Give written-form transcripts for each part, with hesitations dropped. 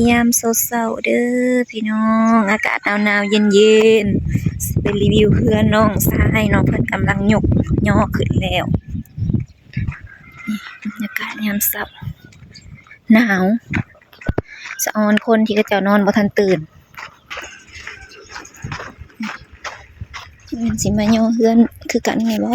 ยามสดเสาเด้อพี่น้องอากาศหนาวๆเย็นๆเป็นรีวิวเพื่อนน้องชายน้องเพิ่นกำลังยกย่อขึ้นแล้วนี่บรรยากาศยามเช้าหนาวสะออนคนที่เขาเจ้านอนบ่ทันตื่นมันสิมาย่อเพื่อนคือกันไงบ่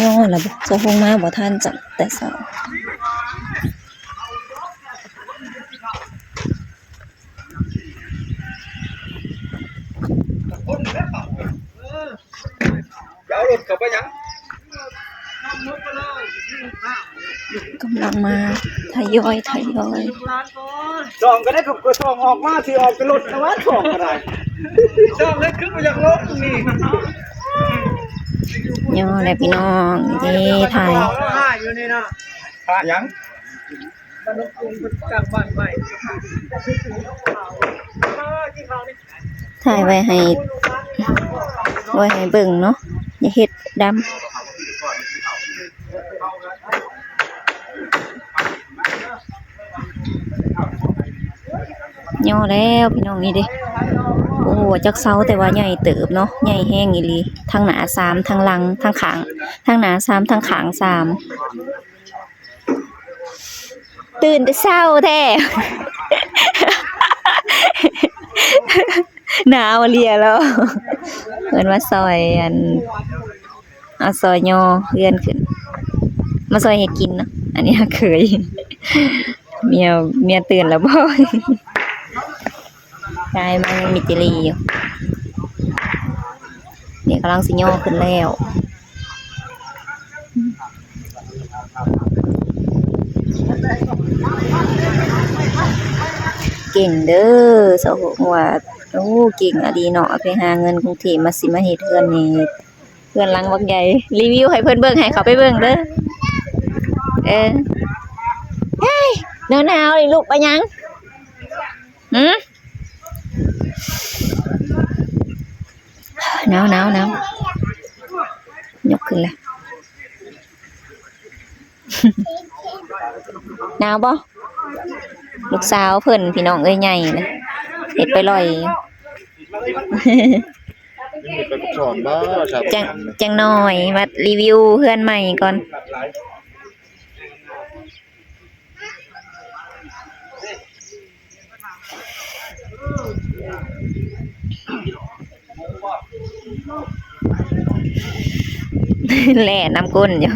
ย่อแล้วบ่จะคงมาบ่ทันจังแต่เช้าเอารถเข้าไปยังกำลังมาทยอยจองก็ได้กับจองออกมาที่ออกไปรถนะว่าจองก็ได้จองได้ขึ้นมาจากรถนี่ย่อแล้วพี่น้องนี่ถ่ายอยู่นี่นะถ่ายยังบ้านนกกรุงจากบ้านใหม่ถ่ายไว้ให้เบิ่งเนาะอย่าเฮ็ดดำย่อแล้วพี่น้องนี่เด้โอ้จักเซาแต่ว่าใหญ่เติบเนาะใหญ่แห้งอีหลีทั้งหน้า3ทั้งหลังทั้งข้างทั้งหน้า3ทั้งข้าง3ตื่นแต่เช้าแท้ หนาวเลียแล้วเพิ่นมาซอยเอาซอยย่อเพื่อนขึ้นมาซอยให้กินเนาะอันนี้เคยเมียตื่นแล้วบ่กายมันยังมีจิรีอยู่นี่กำลังสิย่อขึ้นแล้วเก่งเด้อสาวหัวโอ้เก่งอะดีเนาะไปหาเงินกรุงเทพมาสิมาเฮ็ดเฮือนนี่เฮือนหลังบักใหญ่รีวิวให้เพิ่นเบิ่งให้เขาไปเบิ่งเด้อเฮ้ยหนาวๆนี่ลูกไปยังหนาวๆยกขึ้นแล้ว หนาวบ่ลูกสาวเพิ่นพี่น้องเอ้ยใหญ่เลยเฮ็ดไปลอยจังหน่อยมารีวิวเพื่อนใหม่ก่อนแหล่น้ำก้นอยู่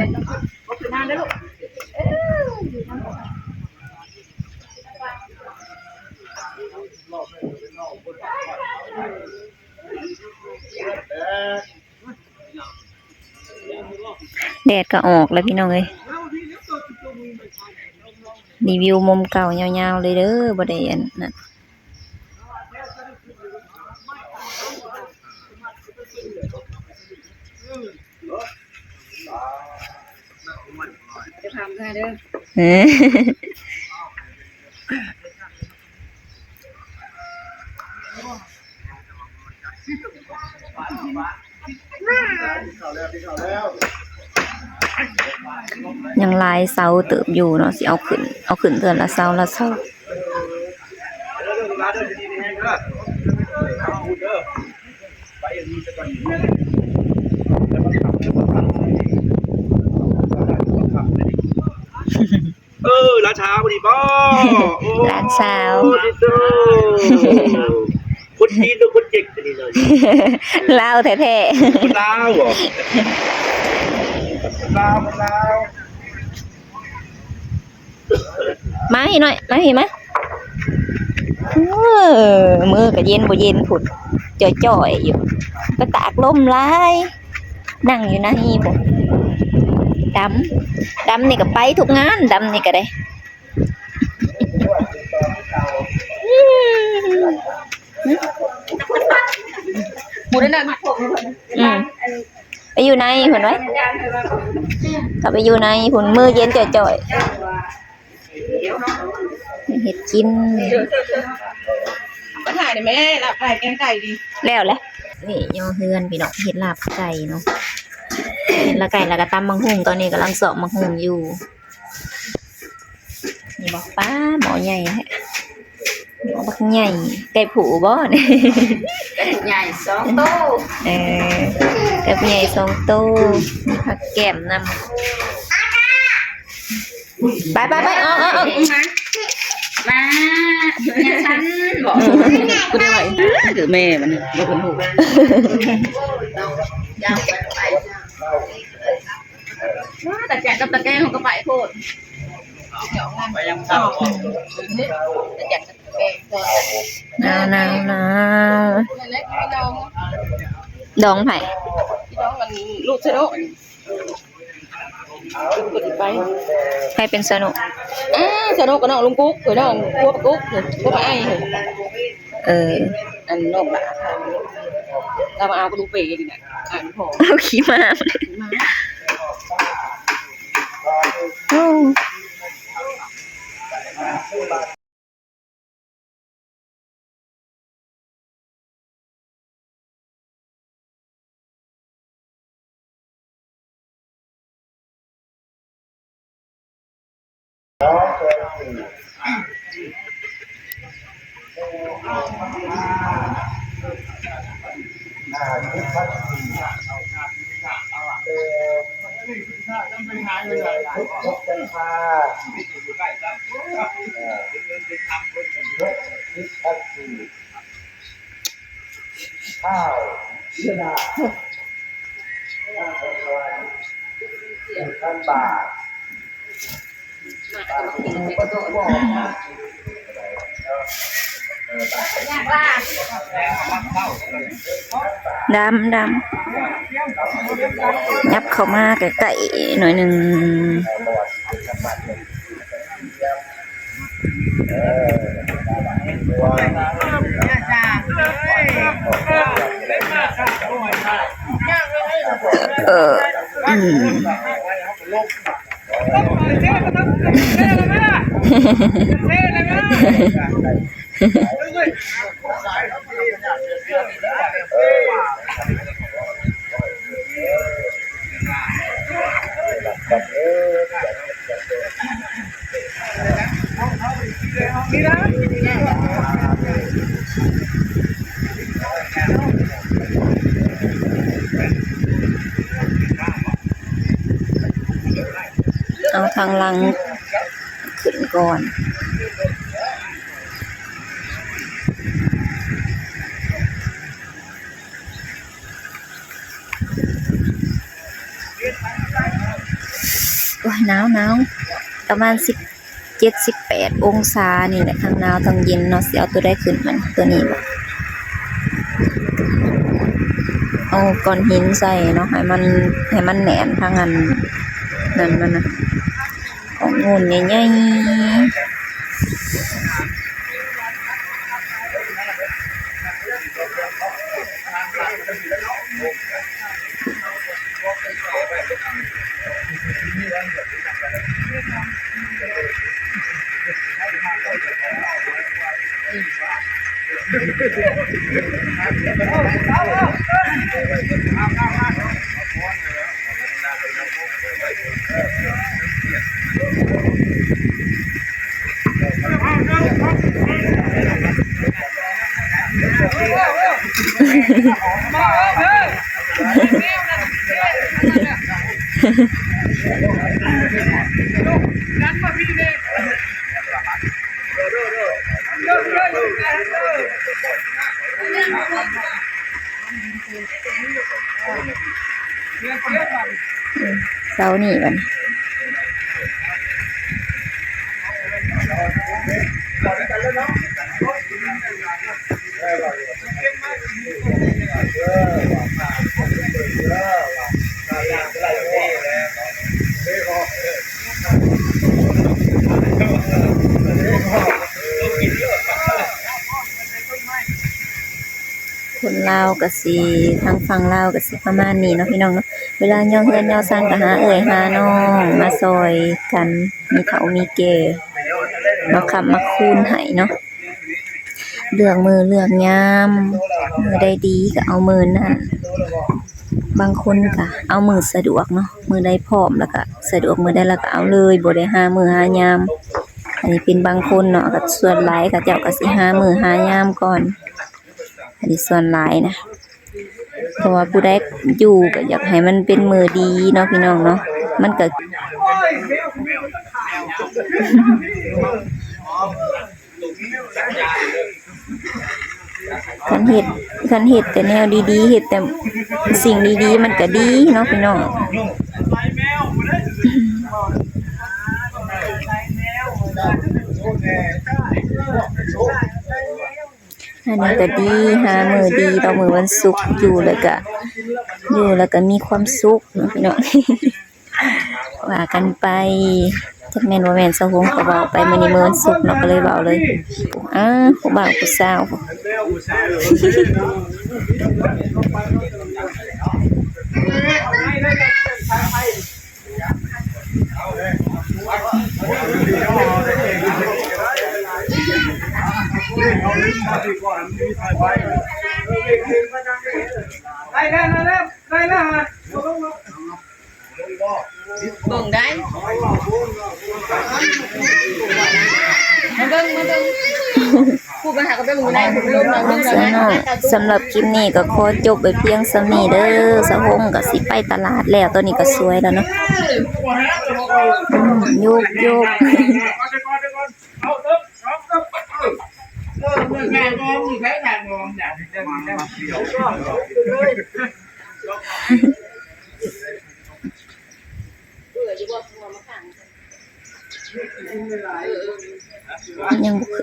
แดดก็ออกแล้วพี่น้องเอ้ยรีวิวมุมเก่ายาวๆเลยเด้อบ่ได้อันนั้นจะทำได้เด้อยังลายเสาเติบอยู่เนาะสิเอาขึ้นเดือนละเสาร้านเช้าพอดีป่ะร้านเช้าคนจีนหรือคนเจ๊กนี่เลยลาวแท้ๆลาวเหรอลาวมาให้หน่อยมาให้มามือก็เย็นบ่เย็นผุดจ่อยๆอยู่ไปตากลมหลายนั่งอยู่นะฮีบ่ดำนี่ก็ไปทุกงานดำนี่ก็ได้หมูนั่นน่ะไปอยู่ในหุ่นไว้ถ้าไปอยู่ในหุ่นมือเย็นจ่อยเห็ดกิน มาถ่ายได้ไหมล่ะไก่แกงไก่ดีแล้วแหละ นี่ย่อเฮือนพี่น้องเฮ็ดลาบไก่เนาะเฮ็ดละไก่แล้วก็ตำบักหุ่งตอนนี้กำลังสอบบักหุ่งอยู่นี่บอกป้าหมอใหญ่แท้หมอบักใหญ่ไก่ผูบ่เนี่ย ไก่ใหญ่2ตู้ เออไก่ผู้ใหญ่2ตู้มีผักแก้มนำไปออก มาอย่าฉันบอกกูได้เดี๋ยวแม่มันบ่เป็นหูยาวไปแต่แจกกับตะแกรงของกระไปโพด ไปยังเศร้า แต่แจกกับตะแกรงก่อน หนาว เล็กพี่น้อง ดองไผ่ พี่น้องมันลูกเชโน่กดไป ใครเป็นสนุก เชโน่กับน้องลุงกุ๊กหรือน้องกัวปะกุ๊กกัวปะไอ้ เออ อันน้องละเรามาเอากระดูกเปย์กันเนี่ยอ่านพอ เอาขี้มาโอ้ ดำยับเข้ามาไก่ๆหน่อยหนึ่งอืมเอาทางหลังขึ้นก่อนโอ้ยหนาวประมาณ17-18 องศานี่แหละทางหนาวทางเย็นเนาะสิเอาตัวได้ขึ้นมันตัวนี้บ่เอาก้อนหินใส่เนาะให้มันแหนนทางนั้นนั่นมันนะของงูใหญ่เช้านี่มันคนลาวก็สิทางฝั่งลาวก็สิประมาณนี้เนาะพี่น้องเนาะเวลาย่อเฮือนย่อซ่านก็หาเอ่ยหาน้องมาซอยกันมีเฒ่ามีแก่มาค้ำมาคูณให้เนาะ เลือกมือเลือกยามมือใดดีก็เอามือนั้นบางคนก็เอามือสะดวกเนาะมือใดพร้อมแล้วก็สะดวกมือใดแล้วก็เอาเลยบ่ได้หามื้อหายามอันนี้เป็นบางคนเนาะก็ส่วนหลายก็เจ้าก็สิหามื้อหายามก่อนอันนี้ส่วนหลายนะเพราะว่าผู้ใดอยู่ก็อยากให้มันเป็นมือดีเนาะพี่น้องเนาะมันก็คันเฮ็ดแต่แนวดีๆเฮ็ดแต่สิ่งดีๆมันก็ดีเนาะพี่น้องอันนี้ก็ดีหามื้อดีต่อมื้อวันศุกร์อยู่แล้วก็มีความสุขเนาะพี่น้อง ว่ากันไปจักแม่นบ่แม่นสะหงก็เว้าไปมื้อนี้มื้อวันศุกร์เนาะก็เลยเว้าเลยผู้บ่าวผู้สาวเบิ่งได้มาเบิ่งผู้ปัญหาก็ไปเบิ่งได้ผู้ลงมาเบิ่งแล้วนะ สำหรับคลิปนี้ก็ขอจบไปเพียงส่ำนี้เด้อสะหงก็สิไปตลาดแล้วตอนนี้ก็สวยแล้วเนาะโยกงานงอมอยู่ใช้งานงอมเนี่ยยังบ่ข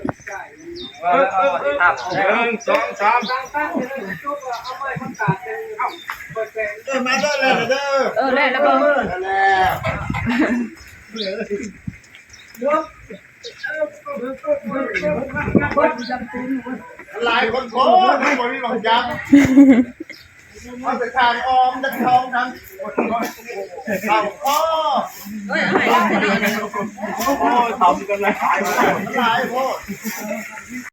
ึ้น มาเด้อเลยเด้อ ได้แล้วบ่ หลายคนโคตรไม่หมดนี่หรอกจับเอาไปทางออมจะทองทั้งเอาพ่อ เอ้ยให้แล้ว โอ้ยทำกันเลยหลายโคตร